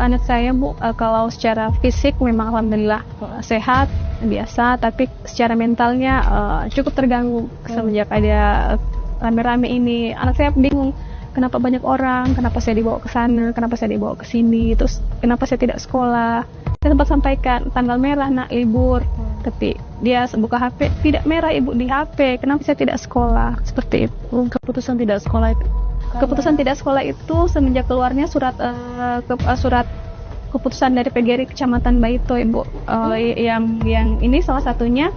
anak saya Bu, kalau secara fisik memang alhamdulillah sehat biasa, tapi secara mentalnya cukup terganggu semenjak ada rame-rame ini. Anak saya bingung, kenapa banyak orang, kenapa saya dibawa ke sana, kenapa saya dibawa ke sini, terus kenapa saya tidak sekolah. Saya sempat sampaikan tanggal merah nak libur, tapi dia buka HP, tidak merah ibu di HP, kenapa saya tidak sekolah, seperti itu. Keputusan tidak sekolah itu? Keputusan tidak sekolah itu semenjak keluarnya surat keputusan dari PGRI Kecamatan Baito Ibu, yang ini salah satunya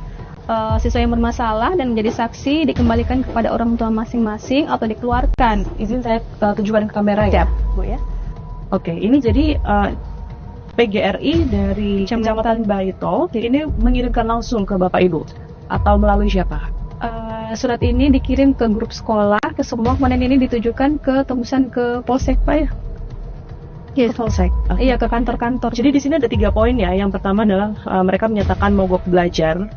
siswa yang bermasalah dan menjadi saksi dikembalikan kepada orang tua masing-masing atau dikeluarkan. Izin saya tunjukkan ke kamera ya, Bu ya. Oke, ini jadi PGRI dari Kecamatan Baito ini mengirimkan langsung ke Bapak Ibu atau melalui siapa? Surat ini dikirim ke grup sekolah, ke semua, kemudian ini ditujukan ke tembusan ke Polsek Pak ya. Yes. Ke Polsek. Okay. Iya, ke kantor-kantor. Jadi di sini ada 3 poin ya. Yang pertama adalah mereka menyatakan mogok belajar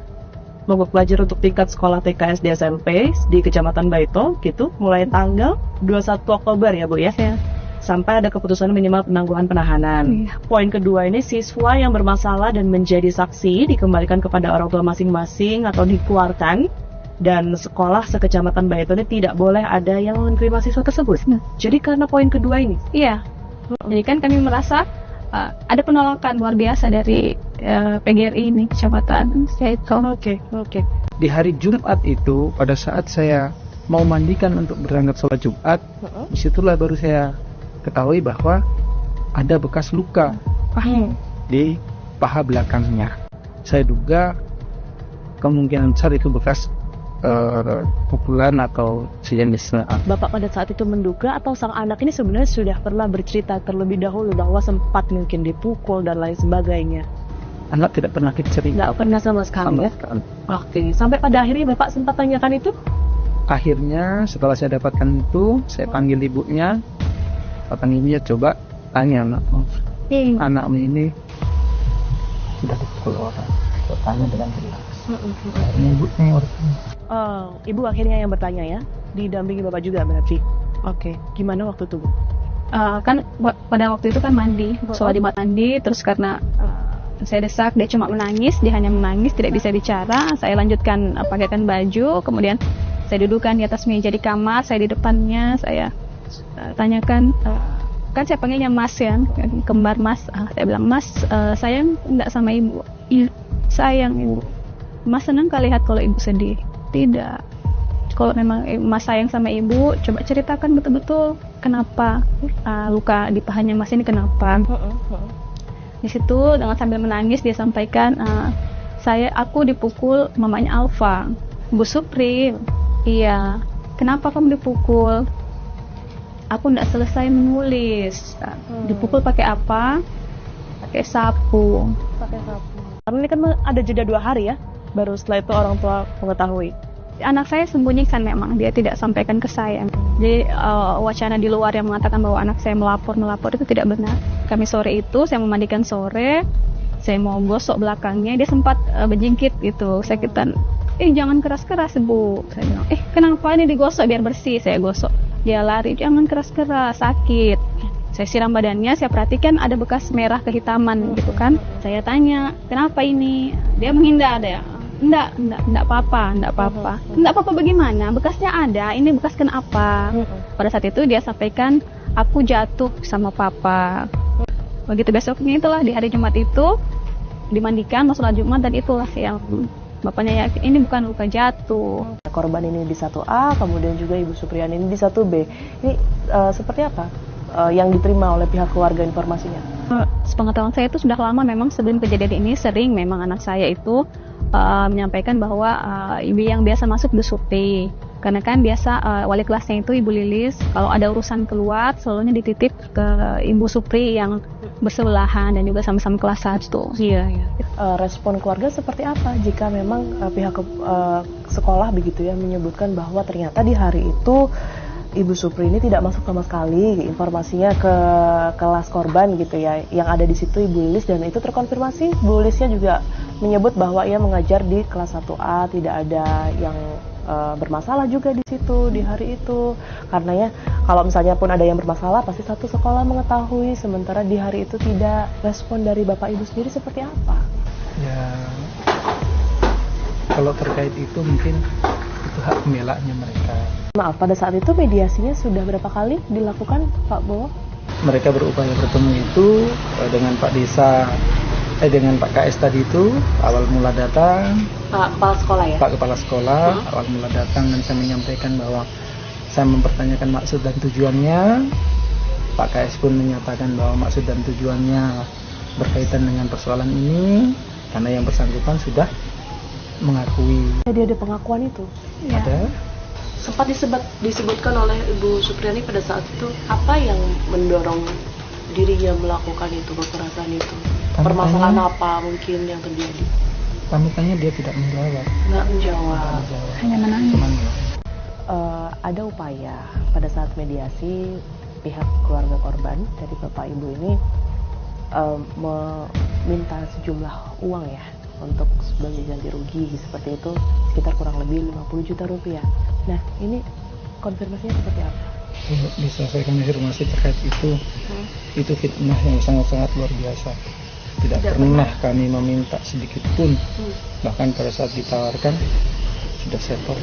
untuk tingkat sekolah TK SD SMP di Kecamatan Baito gitu, mulai tanggal 21 Oktober ya Bu ya. Ya. Sampai ada keputusan minimal penangguhan penahanan. Poin kedua ini siswa yang bermasalah dan menjadi saksi dikembalikan kepada orang tua masing-masing atau dikeluarkan, dan sekolah sekecamatan Baito ini tidak boleh ada yang menerima siswa tersebut. Jadi karena poin kedua ini? Iya. Jadi kan kami merasa ada penolakan luar biasa dari PGRI ini Kecamatan Baito. Oke. Di hari Jumat itu, pada saat saya mau mandikan untuk berangkat sholat Jumat, disitulah baru saya ketahui bahwa ada bekas luka di paha belakangnya. Saya duga kemungkinan besar itu bekas pukulan atau sejenisnya. Bapak pada saat itu menduga atau sang anak ini sebenarnya sudah pernah bercerita terlebih dahulu bahwa sempat mungkin dipukul dan lain sebagainya? Anak tidak pernah cerita. Nggak pernah sama sekali ya? Oke. Sampai pada akhirnya Bapak sempat tanyakan itu? Akhirnya setelah saya dapatkan itu, saya panggil ibunya. Ibunya coba tanya anakmu ini sudah dipukul orang. Tanya dengan jelas. Ibu akhirnya yang bertanya ya, didampingi Bapak juga berarti. Oke. Gimana waktu itu Bu? Kan pada waktu itu kan mandi, soal di mandi, terus karena saya desak, dia cuma menangis, dia hanya menangis, tidak bisa bicara. Saya lanjutkan pakaikan baju, kemudian saya dudukkan di atas meja di kamar, saya di depannya, saya tanyakan, kan saya panggilnya Mas ya, kembar Mas. Saya bilang, Mas, sayang enggak sama ibu? Iya, sayang ibu. Mas senang kali lihat kalau ibu sedih? Tidak. Kalau memang Mas sayang sama ibu, coba ceritakan betul-betul kenapa luka di pahanya Mas ini kenapa. Di situ dengan sambil menangis dia sampaikan, aku dipukul mamanya Alfa, Bu Supri. Iya. Kenapa kamu dipukul? Aku tidak selesai menulis. Dipukul pakai apa? Pakai sapu. Karena ini kan ada jeda 2 hari ya, baru setelah itu orang tua mengetahui. Anak saya sembunyikan, memang dia tidak sampaikan ke saya. Jadi wacana di luar yang mengatakan bahwa anak saya melapor itu tidak benar. Kami sore itu saya memandikan sore, saya mau gosok belakangnya, dia sempat berjingkit gitu. Saya kata, jangan keras-keras Bu. Saya bilang, kenapa ini digosok biar bersih? Saya gosok. Dia lari, jangan keras-keras, sakit. Saya siram badannya, saya perhatikan ada bekas merah kehitaman gitu kan. Saya tanya, kenapa ini? Dia menghindar ya. Enggak apa-apa. Enggak apa-apa bagaimana? Bekasnya ada, ini bekas kenapa? Pada saat itu dia sampaikan, aku jatuh sama papa. Begitu besoknya itulah, di hari Jumat itu dimandikan, mau sholat Jumat, dan itulah yang bapaknya yakin ini bukan luka jatuh. Korban ini di 1A, kemudian juga Ibu Supriyani ini di 1B. Ini seperti apa yang diterima oleh pihak keluarga informasinya? Sepengetahuan saya itu sudah lama, memang sebelum kejadian ini sering memang anak saya itu menyampaikan bahwa ibu yang biasa masuk Bu Supri. Karena kan biasa wali kelasnya itu Ibu Lilis, kalau ada urusan keluar selalunya dititip ke Ibu Supri yang bersebelahan dan juga sama-sama kelas 1. Iya. Respon keluarga seperti apa jika memang pihak sekolah begitu ya menyebutkan bahwa ternyata di hari itu Ibu Supri ini tidak masuk sama sekali, informasinya ke kelas korban gitu ya, yang ada di situ Ibu Lilis, dan itu terkonfirmasi. Bu Lilisnya juga menyebut bahwa ia mengajar di kelas 1A, tidak ada yang bermasalah juga di situ di hari itu, karena ya kalau misalnya pun ada yang bermasalah pasti satu sekolah mengetahui, sementara di hari itu tidak. Respon dari Bapak Ibu sendiri seperti apa? Ya, kalau terkait itu mungkin itu hak pembelaannya mereka. Maaf, pada saat itu mediasinya sudah berapa kali dilakukan, Pak Bowo? Mereka berupaya bertemu itu dengan Pak Desa, dengan Pak KS tadi itu awal mula datang. Pak Kepala Sekolah ya? Pak Kepala Sekolah awal mula datang dan saya menyampaikan bahwa saya mempertanyakan maksud dan tujuannya. Pak KS pun menyatakan bahwa maksud dan tujuannya berkaitan dengan persoalan ini karena yang bersangkutan sudah mengakui. Jadi ada pengakuan itu? Ya. Ada. Sempat disebutkan oleh Ibu Supriani pada saat itu, apa yang mendorong dirinya melakukan itu, kekerasan itu? Permasalahan apa mungkin yang terjadi? Kami tanya dia tidak menjawab. Nggak menjawab. Hanya menangis. Cuman, Ada upaya pada saat mediasi pihak keluarga korban dari Bapak Ibu ini meminta sejumlah uang ya untuk sebagai ganti rugi seperti itu, sekitar kurang lebih 50 juta rupiah. Nah, ini konfirmasinya seperti apa? untuk diselesaikan informasi terkait itu fitnah yang sangat-sangat luar biasa. Tidak pernah kami meminta sedikit pun, bahkan pada saat ditawarkan sudah settle.